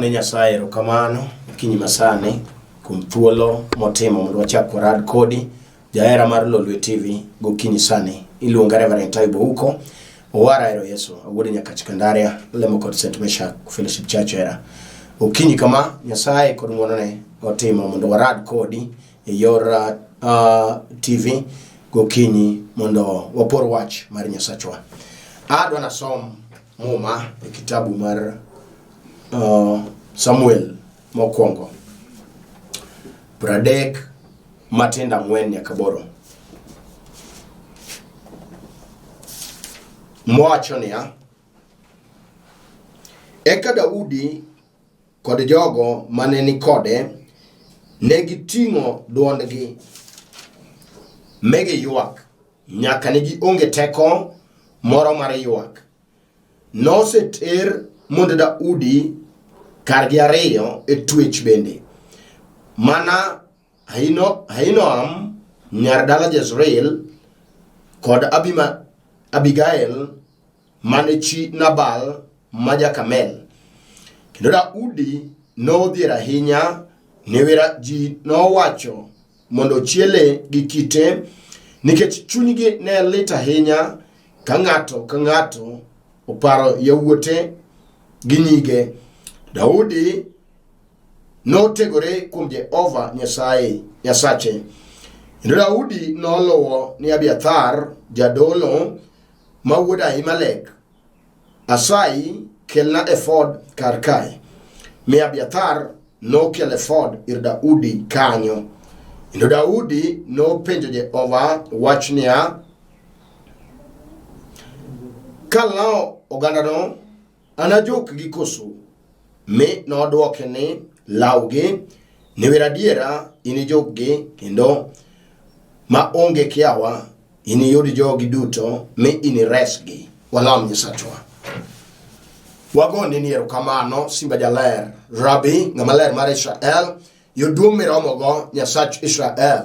Agone Nyasaye erokamano kinyi masani kuom thuolo motimo mondo wachak warad kodi jaera mar Lolwe TV gokinyi sani iluonga Reverend Taibo huko owara ero Yesu awuode nyaka Chikandaria lemo kod St. Meshach Fellowship Church era okinyi kama Nyasaye kod ng'wonone otimo mondo warad kodi e yor TV gokinyi mondo wapor wach mar Nyasachwa. Adwa nasom muma e kitabu mar Samuel mokwongo Pradek Matenda Ngwen nyaka 8. Mwacho niya, eka Daudi kod jogo mane ni kode ne giting'o duondgi megi ywak nyaka ne gionge teko moro mar ywak. Noseter mondo Daudi kargi ariyo e twech bende, mana Ahinoam nyar dala Jezreel kod Abigail mane chi Nabal maja Kamel. Kendo Daudi nodhier ahinya niwera ji nowacho mondo chiele gi kite nikech chunygi ne lit ahinya ka ng'ato oparo yawuote gi nyige. Daudi notegore kuom Jehova Nyasache. Kendo Daudi noluwo ni Abiathar jadolo ma wuod Ahimelek, Asai kelna efod kar kae. Mi Abiathar nokel efod ir Daudi kanyo. Kendo Daudi nopenjo Jehova wach niya, kalao ogandano anajok gi koso? Mi nodwoke ni lawgi niwera diera inijokgi kendo ma onge kiawa iniyud jogi duto mi iniresgi. Walam Nyasachwa. Wagoni ni erokamano simba jaler Rabi ng'amaler mar Israel yoduong' miromogo Nyasach Israel.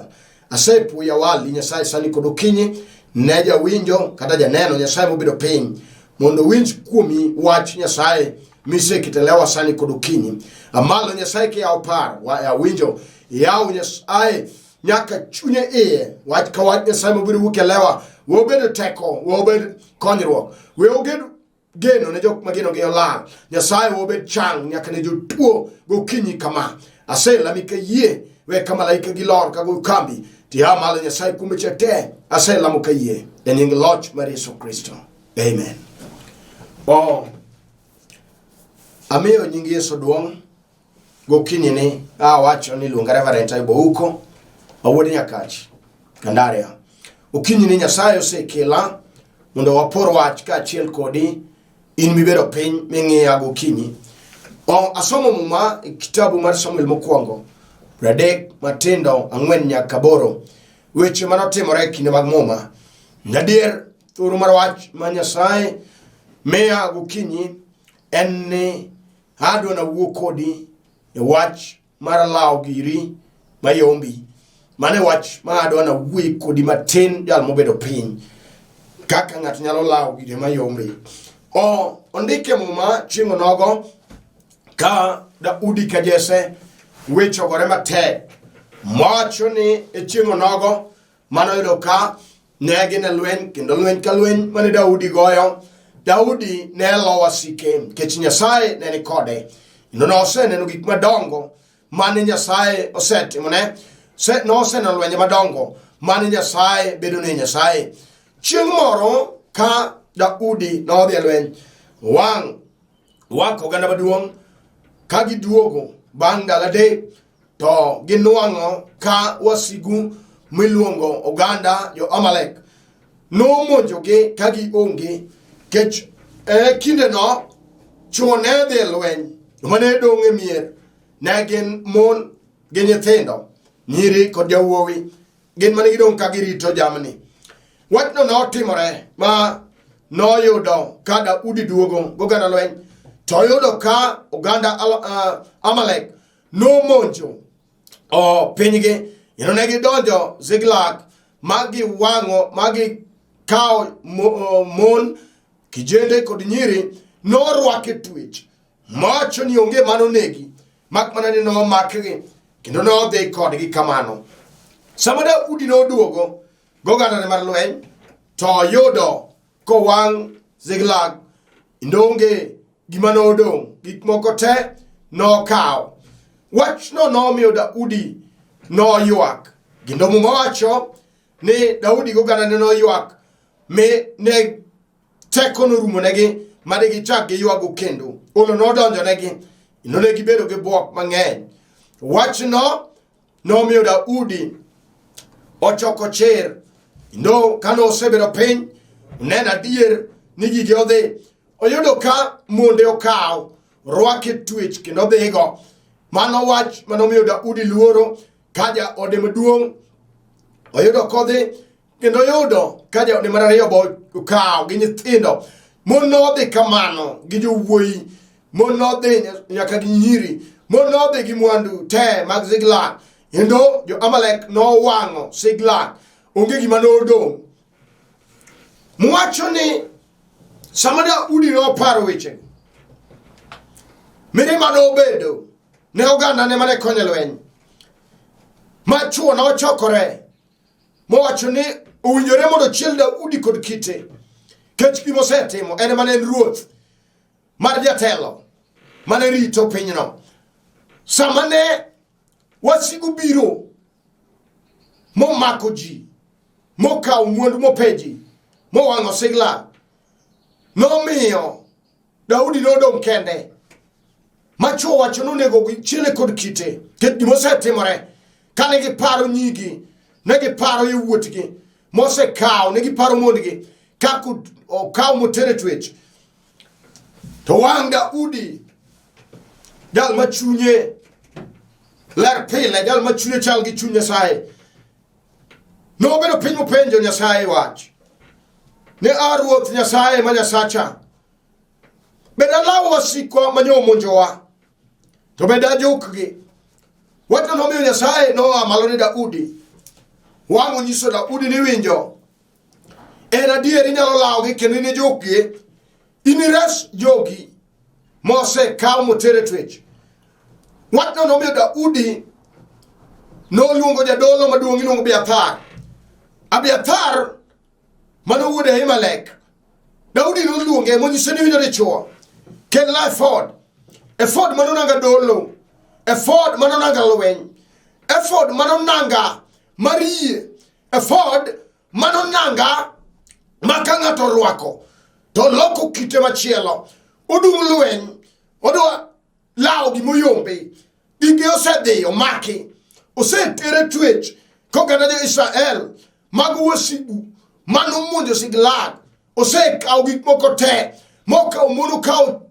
Asepuoya wali Nyasaye sani kod okinyi ne jawinjo kata janeno Nyasaye mobedo piny mondo winj kuomi wach Nyasaye misekitelewa sani kod okinyi. Amalo Nyasaye kiyaw par ya winjo yaw Nyasaye nyaka chunye iye wach ka wach Nyasaye mobedo wukelewa wobedo teko wobedo konyruok wobedo geno ne jok mageno gi olal. Nyasaye wobedo chang nyaka ne jotuo gokinyi kama. Aselami ka yie we ka malaika gilor ka go kambi ti amalo Nyasaye kumeche te aselamo ka yie e nying loch mar Yesu Kristo. Amen. Amiyo nying Yesu duong' gokinyi ni awacho ni luonga Reverend Taibo huko awuode nyakach Kandaria. Okinyi ni Nyasaye osekela mondo wapor wach ka achiel kodi in mibedo piny ming'iya gokinyi. Asomo muma e kitabu mar Samuel mokwongo Pradek Matendo 4 nyaka 8 weche manotimore e kinde mag muma. Nadier thoro mar wach ma Nyasaye miya gokinyi en ni adwa na wuo kodi e wach mar law giri mayombi. Mane wach ma adwa na wuo kodi matin jal mobedo piny kaka ng'ato nyalo law giri mayombi. Ondike muma chieng' onogo ka Daudi ka Jesse wecho gore matek mawacho ni e chieng' onogo manoyudo ka ne gin e lweny kendo lweny ka lweny mane Daudi goyo, Daudi ne lo wasike kech Nyasaye ne ni kode. Noseneno gik madongo mane Nyasaye osetimone. Noseneno lwenje madongo mane Nyasaye bedo ne Nyasaye. Chieng' moro ka Daudi nodhi e lweny wako oganda maduong' ka giduogo bang' ndalo adek to ginuang'o ka wasigu miluongo oganda jo Amalek nomonjogi ka gionge kech kinde no chuo ne dhi e lweny mane dong' e mier ne gin mon gi nyithindo nyiri kod jawuowi gin mane gidong' ka girito jamni. Wachno notimore ma noyudo ka Daudi duogo goganda lweny to yudo ka oganda Amalek nomonjo pinygi. Ne gidonjo Ziklag magi wang'o magi kao mon kijende kod nyiri norwake twech macho ni onge mano negi mak mana ni no makgi kendo no dhi kodgi kamano. Sama Daudi noduogo goganda ne mar lweny to yudo ko wang' Ziklag indonge gima nodong' gik moko te nokaw. Wach no nomiyo Daudi noywak kendo mumawacho ni Daudi goganda ne noywak me ne teko norumo negi made gichak giywago kendo. Olo nodonjo negi inone gibedo gi buok mang'eny. Wach no nomiyo Daudi ochoko chir ndo kano osebedo piny nena dier ni gige odhi oyudo ka monde okaw rwake twech kendo dhigo. Mano wach manomiyo Daudi luoro kaja ode maduong' oyudo kodhi kendo yudo kaja ode mar ariyo bo okaw gi nyithindo. Mon nodhi kamano gi jowuoyi, mon nodhi nyaka gi nyiri, mon nodhi gi mwandu te mag Ziklag. Kendo jo Amalek nowang'o Ziklag, onge gima nodong'. Muwacho ni sama Daudi noparo weche mirima nobedo ne oganda ne mane konyo lweny, ma chuo nochokore mowacho ni owinjore mondo chiel Daudi kod kite, kech gima osetimo en mane en ruoth mar jatelo mane rito pinyno. Sama ne wasigu biro momako ji, mokaw mwandu mopeji, mowang'o Ziklag, nomiyo Daudi nodong' kende. Machuo wacho nonego chiele kod kite kech gima osetimore. Kane giparo nyigi, ne giparo yawuotgi mosekaw, ne giparo mondgi kaka okaw motere twech. To wang' Daudi, jal machunye ler pile, jal machunye chal gi chuny Nyasaye, nobedo piny mopenjo Nyasaye wach ne ruoth Nyasaye ma Nyasacha, bed alawo wasikwa manyo monjowa to bed ajukgi. Wach nomiyo Nyasaye noa malo ne Daudi, wang' onyiso Daudi ni winjo en adier inyalo lawogi kendo ni jukgi inires jogi mosekaw motere twech. Wach nomiyo Daudi noluongo jadolo maduong' iluongo Abiathar. Abiathar mano wuod Ahimelek, Daudi noluonge monyise ni winjo dichuo kel efod, efod mano nanga dolo, efod mano nanga lweny, efod mano nanga marie, efod mano nanga maka ng'ato rwako to loko kite machielo. Odung' lweny, odwa lawo gimoyombe, gige osedhi omaki, osetere twech koganda jo Israel mag wasigu mano monjo Ziklag. Osekaw gik moko te, mokaw mon, okaw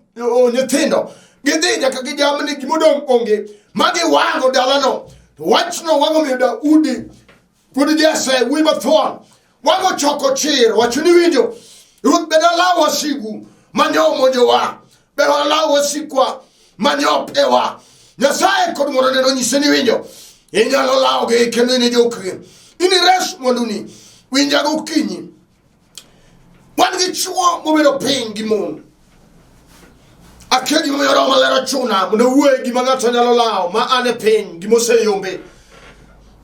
nyithindo, gidhi nyaka gi jamni gimodong' onge, magi wang'o dalano. Wach no wang'o miyo Daudi pod Jesse wuoyi mathuon wang'o choko chir, wacho ni winjo ruoth bed alawo wasigu manyo monjowa, bed alawo wasikwa manyo pewa. Nyasaye kod ng'wono ne nonyise ni winjo inyalo lawogi kendo in jokgi, inires mwanduni. Winja gokinyi, wan gi chuo mobedo piny gi mon, akia gima yoro malero chuna mondo wuoye gima ng'ato nyalo lawo ma ane piny gima oseyombe.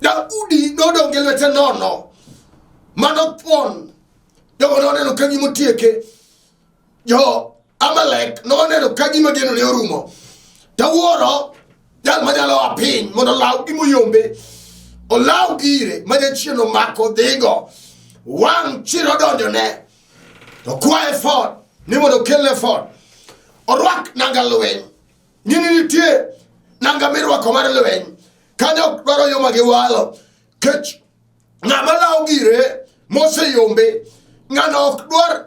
Daudi nodong' gi lwete nono mano thuon. Jogo noneno ka gima otieke, jo Amalek noneno ka gima geno ne orumo. Tawuoro jal manyalo wa piny mondo law gima oyombe, olaw gire ma jachien omako dhigo. Wang' chiro donjo ne to kwa efod ni mondo kel efod, orwak nanga lweny. Nyini nitie nanga mirwako mar lweny, kanyo dwaro yo magiwalo, kech ng'ama law gire moseyombe, ng'ano ok dwar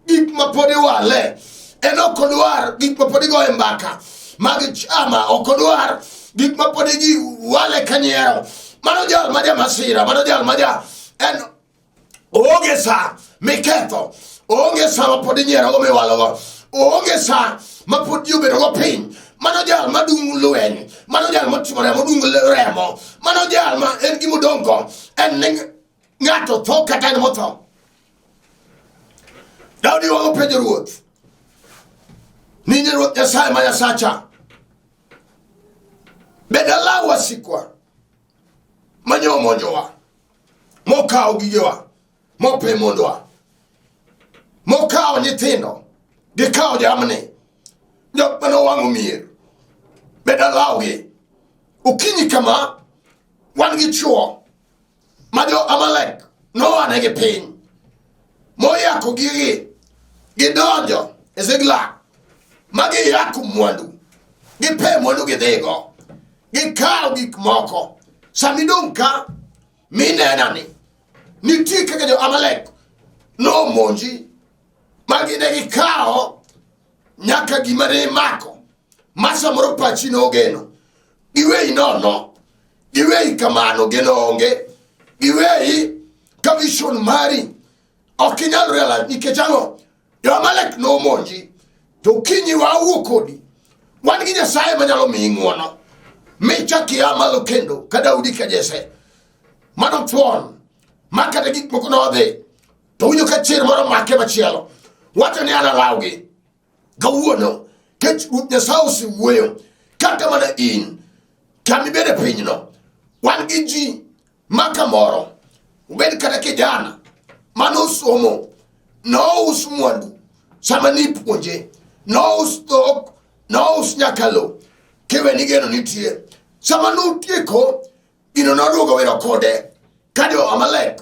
gik mapod iwale, en ok odwar gik mapod igoye mbaka mag chama, ok odwar gik mapod iwale kanyiero. Mano jal maja masira, mano jal maja en oonge sa miketho, oonge sa mapod inyiero go miwalogo, oonge sa mapod obedo go piny. Mano jal madung' lweny, mano jal matimo remo dung' remo, mano jal ma en gimodong' go en ng'ato tho kata en motho. Daudi wang'o penjo ruoth, Ninyi Ruoth Nyasaye ma Nyasacha, bedala wasikwa manyo monjowa, mokao gigewa, mope mondwa, mokao nyithindo, gikao jamni, jok mano wango mier, bedala gi. Ukinyi kama, wan gi chuo, majo Amalek, no ane gi piny, moyako gigi, gidonjo, Ziklag, magi yako mwandu, gipe mwandu gidhigo, gikao gik moko, samidong ka, minenani, nitie kaka jo Amalek, no monji, magi ne gikao, nyaka gimane mako, masa moro pachi no geno, giwei no, giwei kamano geno onge, giwei kavishon mari, okinyal rela, nikechango, jo Amalek no monji, to kinyi wa uokodi, wan gi Nyasaye manyalo miyi ng'uono, michaki amalo kendo, ka Daudi ka Jesse, mano thuon, makata gik moko nodhi, to winjo ka chir moro make machielo, wacho ni analawgi, kawuono, kech Ruoth Nyasaye osewuoyo, kata mana in, kami bede pinyno, wan gi ji, maka moro, ubed kata kijana, mano somo, no us mwandu, sama ni puonje, no us dhok, no us nyakalo, kewe nigeno nitie, sama nutieko, gino noduogo wero kode, kajo Amalek,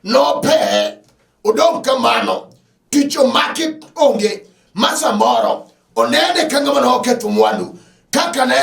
no pe, udong kamano, ticho make onge, masa moro, onene kangama no oketo mwandu, kaka ne,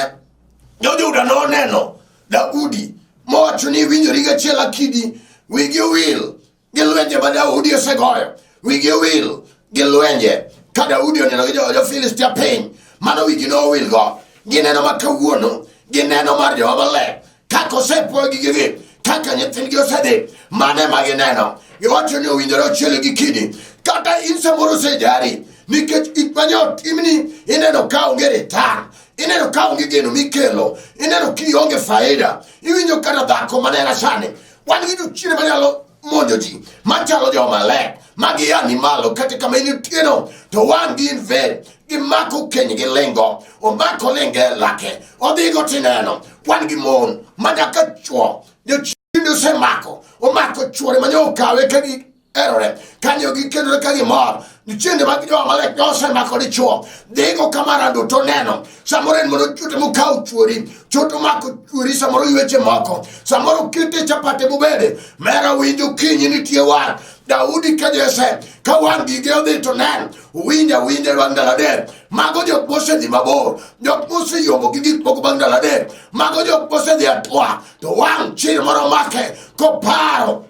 Juda no neno, Daudi, mowacho ni winjori gachiel akidi, wigi wil, gilwenje ma Daudi osegoyo, wigi wil, gilwenje, ka Daudi oneno gi jo Filistia piny, mano wigi no wil go, gineno ma kawuono, gineno mar jo Amalek, kaka osepuo gigi, kaka nyithindgi osedhi, mane ma gineno, giwacho ni owinjore ochiele gi kidi, kata in samoro osejari, nikech gik manyot imni, ineno ka onge return, ineno ka onge geno mikelo, ineno kionge faida, iwinjo kata dhako manena sani, wan gi jochiende manyalo monjo ji, machalo jo Amalek, magi yani malo, kata kama initieno, to wan gi inve, gimako keny gi lingo, omako linge lake, odhigo tineno, wan gi mon, manyaka chuo, jochiende osemako, omako chuore manyo okawe kagi erore, kanyo gikendore kagi mor, jochiende mag jo Amalek osemako dichuo, dhigo kamarando to neno, samoro en mono chute mukau chuori, choto mako chuori samoro yueche moko, samoro kite chapate bubede, mera winjo kinyi nitie wan, Daudi ka Jesse, ka wan gige odhi to nen, winja wang dalade, mago jok mose dhi mabor, jok mose yombo gi gik moko bang dalade, mago jok mose dhi atwa, to wang chir moro make, koparo,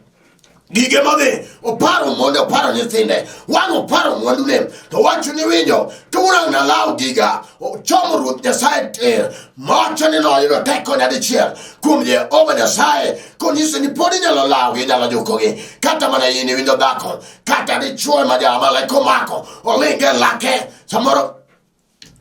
gige modhi, oparo monde, oparo nyithinde, wang oparo mwandune, to wacho ni winjo, to unang na lau giga, chomo Ruoth Nyasaye tir, mocho ni noyudo teko nyadichiel, kuom Jehova Nyasaye, konyise ni podi nyalo lau gi nyalo jukogi, kata mana yini winjo dhako, kata dichuo ma ja Amalek omako, olinge lake, samoro,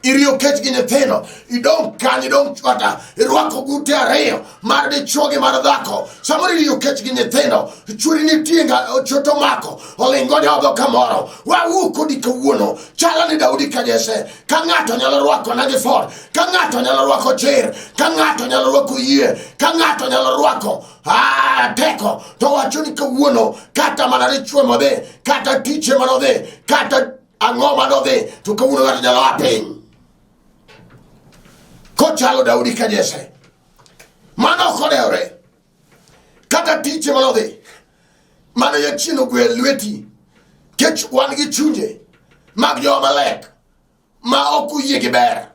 irio kech gi nyithino, idong kanyo, idong chwata, irwako gute ariyo, mar dichuo gi mar dhako, samoro irio kech gi nyithino, chuori ni tienga, choto mako, olingo jogo kamoro, wawuko di kawuono, chala ni Daudi ka Jesse, ka ng'ato nyalo rwako nagi for, ka ng'ato nyalo rwako chir, ka ng'ato nyalo rwako yie, ka ng'ato nyalo rwako, teko, to wacho ni kawuono, kata mana dichuo modhi, kata tiche manodhi, kata ang'o manodhi, to kawuono ng'ato nyalo apiny. Kochalo Daudi ka Jesse, mano kodeore, kata tiche manodhi, mano yachino gwe lweti, kech wan gi chunje, mag jo Amalek, ma oku yie gi ber,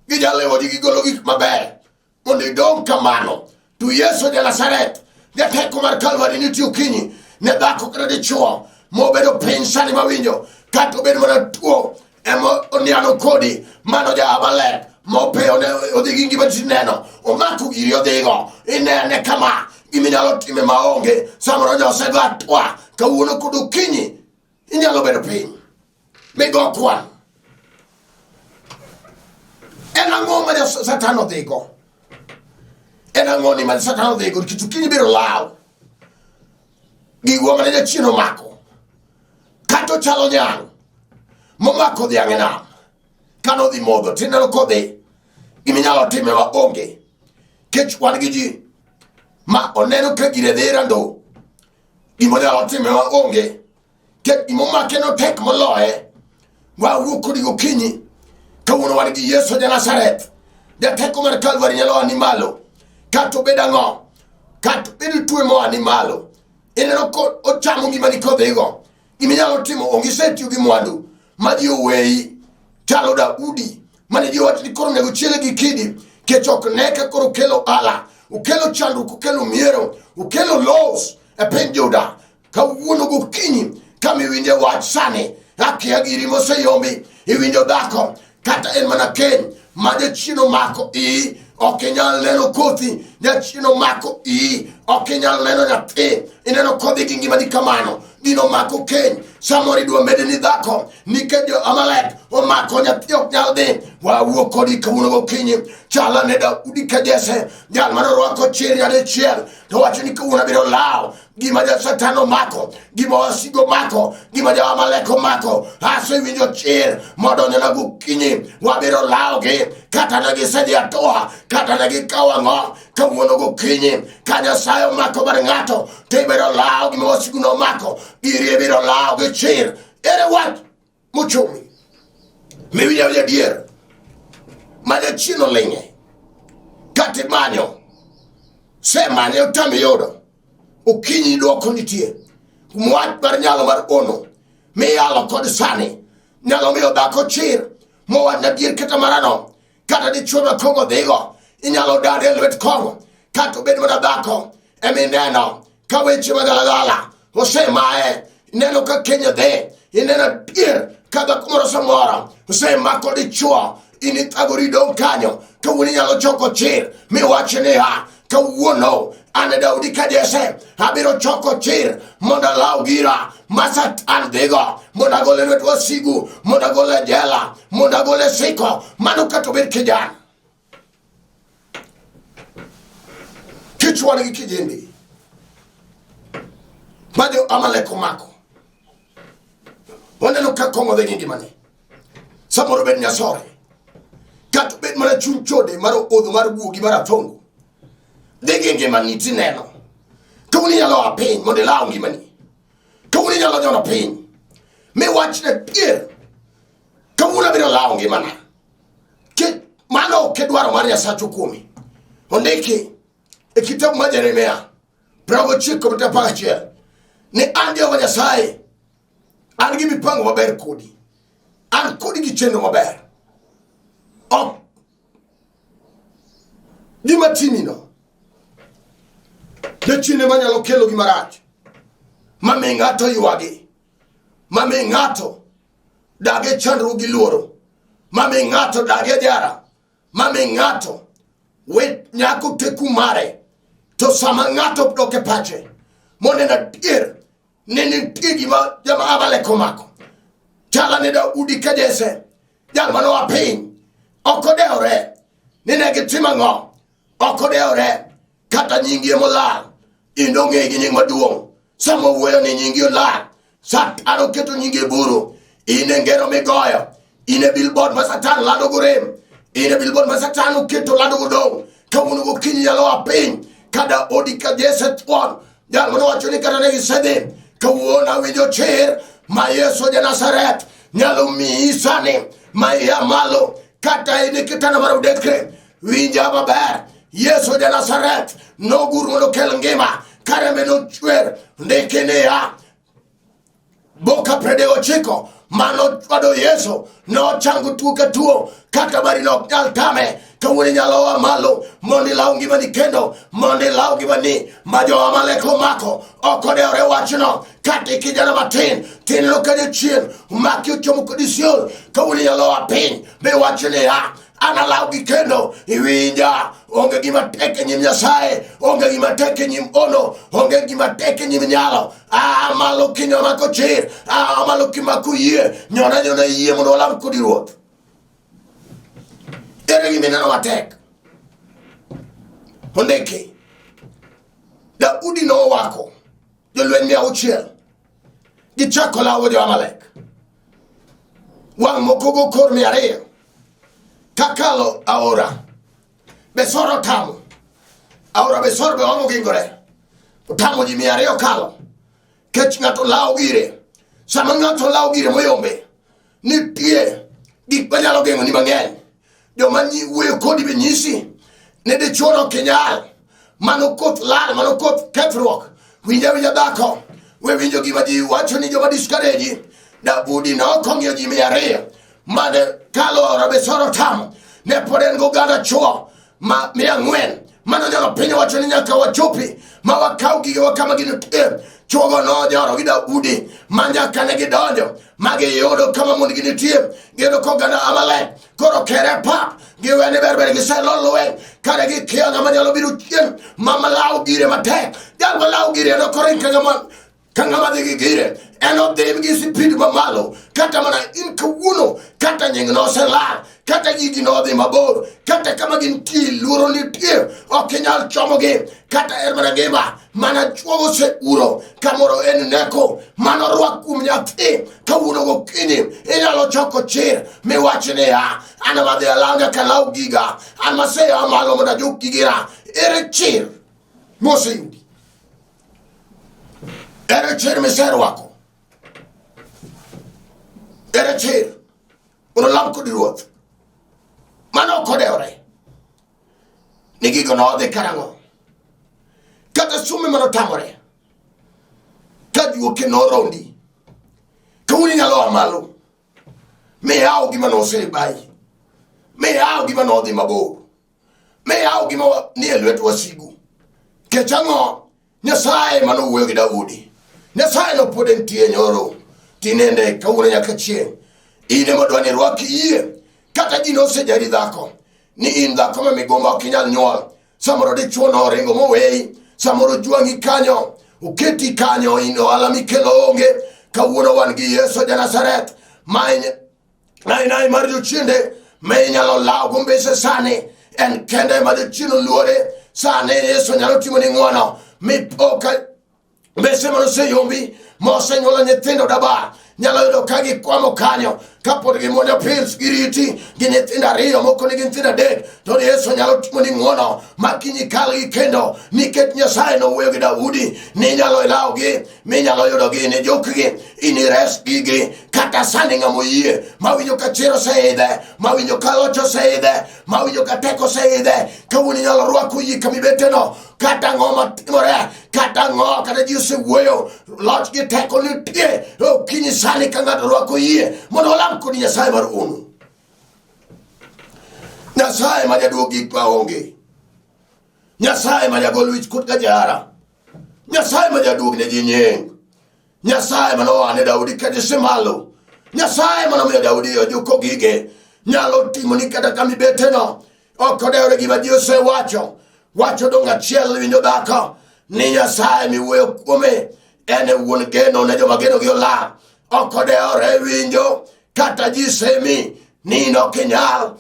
gijalewo di gigolo gik maber, mondo idong kamano, tu Yesu de Nazaret, jateko mar Kalvari nitie okinyi, ne dhako kata dichuo, mobedo piny sani mawinjo, kata obedo mana tuo, emo oniano kodi, mano ja Amalek, mope odhi gi ngima tineno, omako giri odhigo, inene kama, giminyalo time maonge, samoro nyose go atwa, kawuono kod okinyi, inyalo bedo piny, migo kwan. En ang'o ma Satan odhigo? En ang'o ni ma Satan odhigo? Nikech okinyi biro law, gigo mane jachien omako, kata ochalo nyang', momako dhiang' e nam, kano dhi modho tineno kodhi giminyalo time wa onge kech wan gi ji ma oneno ka gire dhi rando gimonyalo time wa onge kech gimomake no tek moloye wawuok kodi gokinyi kawuono wan gi Yesu ja Nazareth jateko mar Kalvari nyalo ani malo kato bed ang'o kato bed tuwe mo ani malo ineno ko ochamo gimani kodhigo giminyalo timo onge setiyo gi mwandu ma ji oweyi chalo Daudi mane ji wacho ni koro nego chiele gi kidi kech ok neke koro kelo ala ukelo chandruok ukelo miero ukelo los e piny Juda kawuono gokinyi kamiwinje wach sani akia giri moseyombi iwinjo dhako kata en mana keny ma jachino mako iyi ok inyal neno kothi jachino mako iyi ok inyal neno nyathi ineno kodhi gi ngimani kamano dino mako keny samoro idwa mede ni dhako nikech jo Amalek omako nyathi ok nyal dhi wawuok kodi kawuono gokinyi chala ne Daudi ka Jesse jal manorwako chir nyadichiel to wacho ni kawuono biro law gima ja Satan omako gima wasigo mako gima ja Amalek omako aso iwinjo chir modonjo na gokinyi wabiro law gi kata ne gisedhi atoa kata ne gikawo ang'o kawuono gokinyi ka Nyasaye omako bar ng'ato to ibiro law gima wasigo no mako giri ibiro law gi chir ere wach mochumi miwinjo jadier ma jachino linge kati manyo semane utami yodo okinyi dwoko nitie mwach bar nyalo mar ono miyalo kod sani nyalo miyo dhako chir mowach na dier kata marano kata dichuo ma kongo dhigo inyalo dade e lwet kongo kata obed mana dhako emineno ka weche magalagala osemaye ineno ka Kenya dhi ineno dier ka dhako moro samoro osemako dichuo inithagori dong' kanyo kawuono inyalo choko chir miwache niya kawuono ane Daudi ka Jesse abiro choko chir mondo alaw gira ma Satan dhigo mondo agole lwet wasigu mondo agole jela mondo agole siko mano kata obed kijana kichwane gi kijende ma jo Amalek omako waneno ka kongo dhi ngimane samoro bed nyasore kata bed mana chuny chode mar odho mar guogi mar athongo degi ngimani tineno kawuono inyalo a piny mondo ilaw ngimani kawuono inyalo nyono piny miwachne pier kawuono abiro law ngimana mano ok e dwaro mar Nyasacho kuomi ondiki e kitabu mar Jeremia 29:11 ni an Jehova Nyasaye an gi mipango maber kodi an kodi gi chenro maber ok gima timino dechine manyalo kelo gima rach mami ng'ato ywagi mami ng'ato dage chandruok gi luoro mami ng'ato dage jara mami ng'ato wet nyako teku mare to sama ng'ato doke pache monena tier nene tie gima jama Amalek omako chala ne Daudi ka Jesse jal mano apiny okodeore nene gitima ng'o okodeore kata nyingi molal indo ng'e gi nying maduong' sama wuoyo ni nyingi olal Satan oketo nyingi buru ine ngero migoyo ine billboard ma Satan lado gorem ine billboard ma Satan oketo lado godong' kawuono gokinyi nyalo apiny kada Daudi ka Jesse thuon jal mano wacho ni kata ne gisedhi kawuono awinjo chir ma Yesu ja Nazareth nyalo miyi sani ma iya malo kata ine kitanda mar udekre winja maber Yesu ja Nazareth nogur mondo kel ngima kareme nochwer ndike niya Boka 39 mano chwado Yesu no changu tuo ka tuo kata bari no nyal tame kawuono nyalo wa malo mondi law ngimani kendo mondi law ngimani ma jo Amalek omako okodeore wachno kata kijana matin tineno ka jachien maki ochomo kodi siol kawuono nyalo wa piny be wachne ya analaw gi kendo iwinja onge gima tek e nyim Nyasaye onge gima tek e nyim ono onge gima tek e nyim nyalo malo kinyo mako chir malo kimako yie nyona yie mondo walam kodi ruoth ere gima neno matek ondiki Daudi no wako jolweny 600 gichako lawo jo Amalek wang' moko go kor 200 kakalo aora besoro tamo aora besoro be ongo gingore tamo ji 200 kalo kech ngato lao gire sama ngato lao gire moyombe nitie gik manyalo gengo ni mang'eny joma wuoyo kodi be nyisi ne de choro kenyal mano koth lal mano koth kethruok winja dhako we winjo gima ji wacho ni joma discourage Daudi no kong'io ji 200 mane kalo aora besoro tamo ne pod en go gada chuo ma 400 mano nyalo piny wacho ni nyaka wachopi ma wakaw gigewa kama ginitie chuogo nojoro gi Daudi ma nyaka ne gidonjo ma giyudo kama mondo ginitie giyudo koganda Amalek koro kere pap giwene berber giselo lweny kare gikia ng'ama nyalo biro chien ma law gire matek jal ma law gire no korin ka ng'ama dhi gi gire en odhim gi speed mamalo kata mana in kawuono kata nying no oselal kata gigi no odhi mabor kata kama gintie luoro nitie ok inyal chomogi kata mana ngima mana chuogo se uro kamoro en neko mano rwak kuom nyathi kawuono gokinyi inyalo choko chir miwach ni an madhi alaw nyaka law giga an maseya malo mondo ajuk gigira ere chir moseyudi ere chir miserwako ere chir uno lam kodi ruoth mano kodewre ni gigo no odhi karang'o kata sume mano tamore ka juoke no rondi kawuni nyalo amalo miyaw gima no osebayi miyaw gima no odhi mabor miyaw gima ni e lwet wasigu kech ang'o Nyasaye mano wuoyo gi Daudi Nyasaye no pod entie nyoro tinende kawuono nyaka chieng' ine modwa ni rwaki yie kata gino osejari dhako ni in dhako ma migomba ok inyal nyuol samoro dichuo no ringo moweyi samoro juang'i kanyo uketi kanyo in ohala mikelo onge kawuono wan gi Yesu ja-Nazareth nai mar jochiende ma inyalo law go mbese sani en kende ma jochieno luore sani Yesu nyalo timo ni ng'wono mipoka mbese mano seyombi mosenyuolo nyithindo dabar nyalo yudo ka gikwamo kanyo kapod gimuonyo pils giriti gi nyithindo 2 moko nigi nyithindo 3 to Yesu nyalo timo ni ng'wono makinyi kal gi kendo nikech Nyasaye nowuoyo gi Daudi ni nyalo ilawgi minyalo yudogi ni jukgi inires gigi kata sani ng'amo yie mawinjo ka chiro oseidhe mawinjo ka loch oseidhe mawinjo ka teko oseidhe kawuono nyalo rwako yie kamibeteno kata ng'oma timore kata ng'o kata ji osewuoyo loch gi teko nitie okinyi sani ka ng'ato rwako yie mondo olam kodi Nyasaye mar unu Nyasaye ma jaduog gik maonge Nyasaye ma jagol wich kut ka jara Nyasaye ma jaduog ne ji nying Nyasaye ma nowane Daudi kadise malo Nyasaye ma nomiyo Daudi ojuko gige nyalo timo ni kata kamibeteno ok odewre gima ji wacho dong' achiel winjo dhako ni Nyasaye miwuoyo kuome en wuon geno ne joma geno gi olal ok odewre winjo kata ji semi ni nok inyal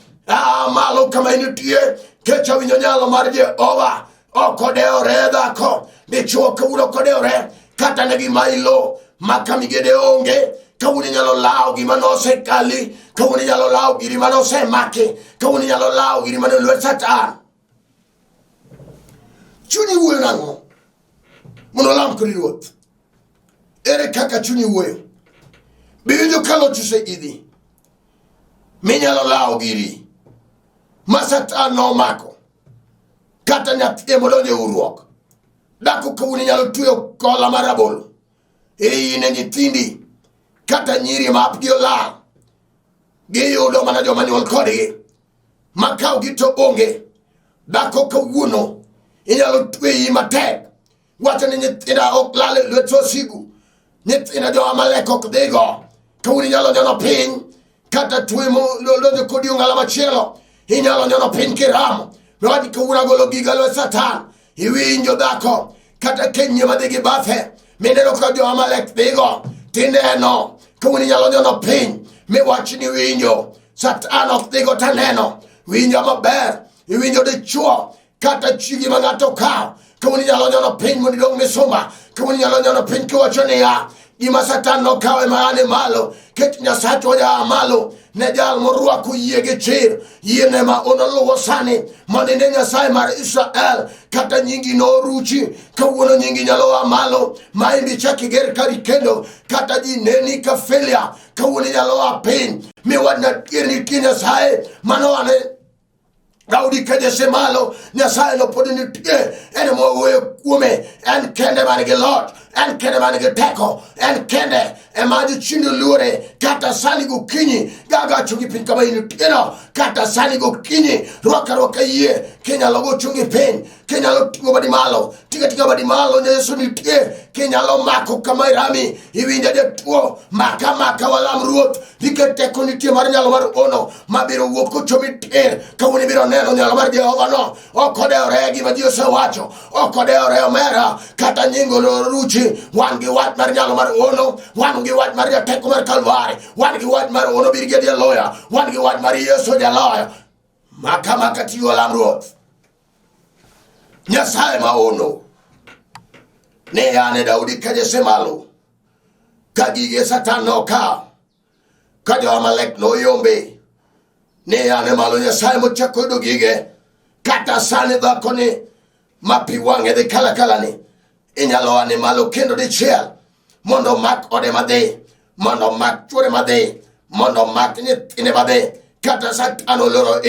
malo kama initie kech winjo nyalo mar Jehova ok odewre dhako dichuo kawuono ok odewre kata ne gima ilo ma kamigede onge kawuono nyalo law gima nosekali kawuono nyalo law giri manosemaki kawuono nyalo law giri mane lwet Satan chunyi wuoyo nang'o mondo lam kodi ruoth ere kaka chunyi wuoyo biwinjo ka loch oseidhi minyalo law giri ma Satan nomako kata nyathi modonjo e urruok dhako kawuono nyalo tuyo kola mar rabolo ine nyithindi kata nyiri ma apgi olal giyudo mana joma nyuol kodgi ma kawgi to onge dhako kawuono inyalo tweyi matek wacho ni nyithinda ok lal e lwet wasigu nyithinda jo Amalek ok dhigo kawuono inyalo nyono piny kata twe molonjo kodi ong'ala machielo inyalo nyono piny kiramo miwachi kawuono agolo giga lwet Satan iwinjo dhako kata kenyie madhi gi bathe mineno ka jo Amalek dhigo tineno kawuono inyalo nyono piny miwach ni winjo Satan ok dhigo taneno winjo maber iwinjo dichuo kata chigi ma ng'ato kawo kawuono inyalo nyono piny mondo idong' misumba kawuono inyalo nyono piny kiwacho niya gima Satan no kawe maane malo ket nyasacho ya malo ne jal morwaku yege chir yene ma onoluwo sani monene Nyasaye mar Israel kata nyingi no ruchi kawuono nyingi nyalo malo maimbi chaki ger kari kendo kata ji neni ka failure kawuono nyalo apin mi wadna tiri ki Nyasaye mano ane Daudi kaje semalo Nyasaye no podini tie ene mo woyo kume en kende manige Lord en kende manige teko en kende emaji chindu lure kata sani go kinyi gaga chungi pin kama inu tino kata sani go kinyi roka ye Kenya logo chungi pin Kenya lo tingo badi malo tiga badi malo Yesu ni tie Kenya lo mako kama irami iwinja de tuo maka walam ruot dike teko ni tie mar nyalo mar ono mabiro wuoko chomi ter kawuni biro neno nyalo mar Jehova no okode oregi ma Dios wacho okode ore omera kata nyingo lo ruchi wan gi wat mar nyalo mar ono wan gi wat mar teko mar Kalvari wan gi wat mar ono birge de loya wan gi wat mar Yesu de loya maka tiyo lam ruot Nyasaye ma ono ne ane Daudi kaje semalo kagige Satan no ka kajo Amalek no yombe ne ane malo Nyasaye mo chako do gige kata sane da kone mapiwange de kala ni inyalo ane malo kendo de chiel mondo mak ode made mondo mak chore made mondo mak nyithine made kata Satan oloro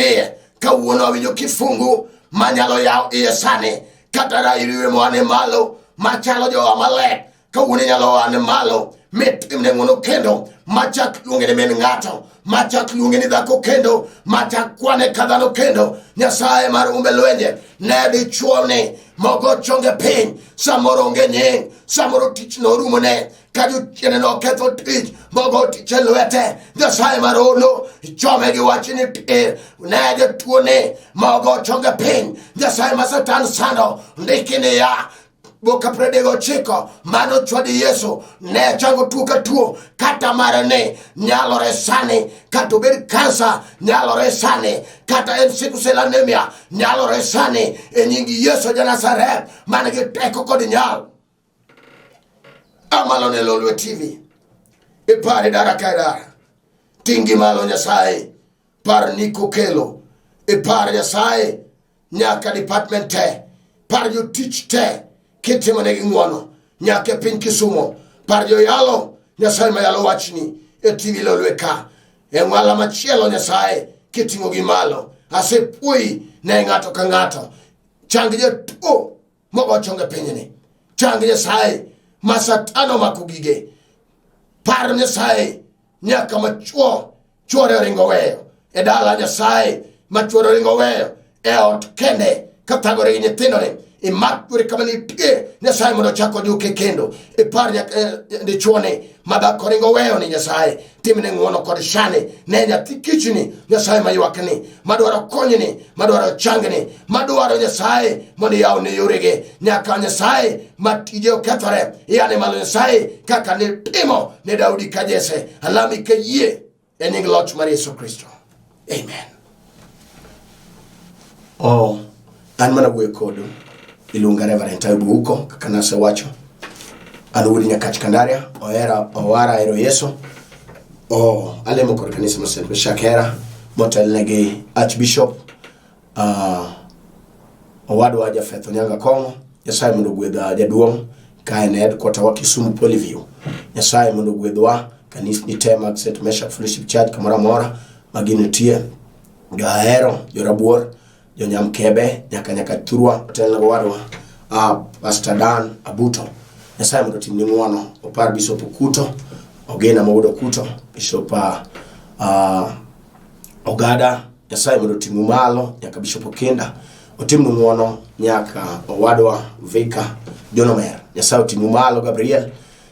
kawuono awinjo kifungu manyalo yao sane kata rairiwe mo ane malo machalo jo Amalek kawuono nyalo ane malo metimne ngono kendo machak luonge ne men ngato machak luonge ni dhako kendo machak kwane kadhano kendo Nyasaye mar umbe lwenje ne di chuone mogo chonge piny samoro nge nying samoro tich no rumo ne kaju chene no ketho tich mogo tich lwete Nyasaye mar ono chome gi wachini ne di tuone mogo chonge piny Nyasaye ma Satan sando ndikini ya boka predego chiko mano chwadi Yesu ne chango tuka tuo kata marane nyalo resane kata bed kansa nyalo resane kata sickle anemia nyalo resane nyingi Yesu ja Nazareth manage teko kod nyal amalo ne lolwe TV pare dara kaidara tingi malo Nyasaye par niko kelo pare Nyasaye nyaka department te par you teach te kete manegi ngwono nyake pin Kisumo par jo yalo Nyasaye ma yalo wachni TV lo lweka wala machielo Nyasaye kitingo gi malo ase pui ne ngato ka ngato changi je tuo mogo chonge pinyni changi Nyasaye ma Satano makugige par Nyasaye nyaka machuo chore ringo weyo dala Nyasaye machuo ringo weyo ot kende katagore gi nyithindo ne imakure kama ni tie Nyasaye mondo chako duke kendo par de chuone madhako ringo weyo ni Nyasaye timne ngono kod shane ne nyathi kichni Nyasaye maywakni madwaro konyni madwaro changni madwaro Nyasaye mondo yaw ne yorege nyaka Nyasaye matije okethore yani malo Nyasaye kaka ne timo ne Daudi kajese alami ke yie nying Loch mar Yesu Kristo amen. An mana wuoyo kodu ilunga Reverend Taibu huko kanasa wacho aludi nyakach Kandaria owara ero Yesu alemo kor kanisa masent shakera motel negi Archbishop owadu aja fetho nyanga Kongo Nyasaye mondo gwedha jaduong kaened kota wa Kisumu Polyview Nyasaye mondo gwedhwa kanisa ni tema St. Meshach Fellowship Church kamora mora maginitie gaero jorabuor Jonyam Kebe nyaka turwa hotel na wadwa Pastor Dan Abuto Nyasaye mondo timni ngwono opar Bishop Kuto ogena mawudo Kuto Bishop Ogada Nyasaye mondo timni malo nyaka Bishop Kenda otimni ngwono nyaka wadwa Vika Jonomer Nyasaye timni malo Gabriel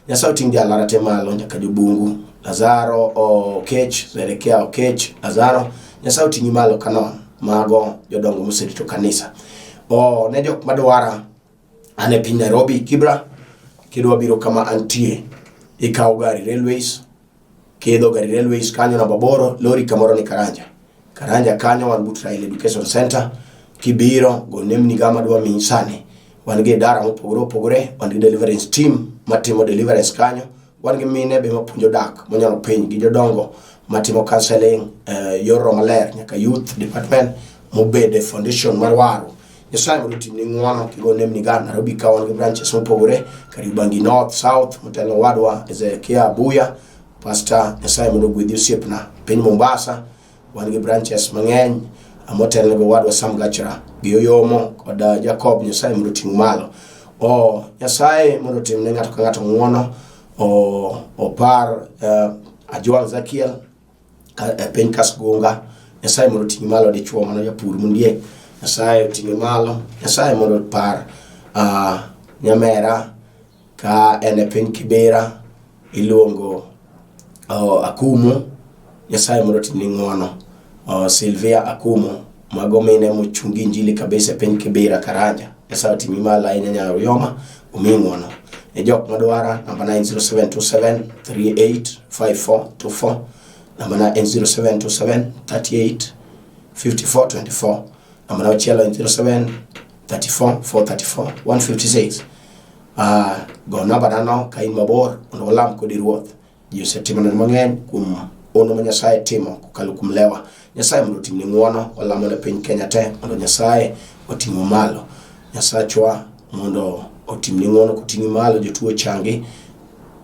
Nyasaye timni alarate malo nyaka Jobungu Lazaro Okech Zerekea Okech Lazaro Nyasaye timni malo Kanon mago jodongo muserito kanisa ne jok madwara ane piny Nairobi Kibra kidwa biro kama antie ikaw gari railways kedo gari railways kanyo na baboro lori kamoro ni Karanja kanyo wan but Rail Education Center kibiro go nemni gama dwa minsane wan ge dara mopogore wan ge deliverance team matimo deliverance kanyo wan gi mine be mapuonjo dak monyalo piny gi jodongo matimo counseling yor romaler nyaka youth department mobede foundation mar waru. Nyasaye mondo timni ng'wono kigo nemni gan Nairobi ka wan gi branches mopogore Kariobangi North, South, motelo wadwa Ezekia Abuya, Pastor Nyasaye mondo gwedhi osiepna piny Mombasa wan gi branches mang'eny motelo go wadwa Sam Gachra gi Oyomo kod Jacob. Nyasaye mondo ting malo Nyasaye mondo timne ng'ato ka ng'ato ng'wono opar Ajwang Zakiel piny Kasgunga. Nyasaye mondo ting malo dichuo mano japur mundiek. Nyasaye ting malo. Nyasaye mondo par Nyamera ka ene piny Kibera iluongo Akumu. Nyasaye mondo ting ng'wono Sylvia Akumu mago mine mochungi injili kabisa piny Kibera Karanja. Nyasaye ting malo ahinya Nyayo Yoma umi ng'wono. Jok madwara namba 90727 385424 namba 90727 385424 namba 907 34 434 156 go namba nano kain mabor ono walam kodi ruoth ji osetimo ne mang'eny kum ono ma Nyasaye timo kokalo kum lewa. Nyasaye mondo timne ng'wono walamo ne piny Kenya te mondo Nyasaye otimo malo. Nyasaye chwa mondo otimni ng'wono koting'i malo jotuo changi.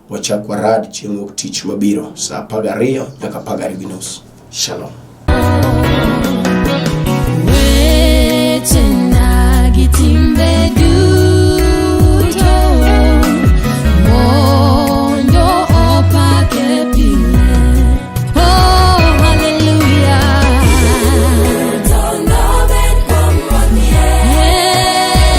Wachak warad chieng' wuok tich mabiro saa 12 nyaka 12:30. Shalom.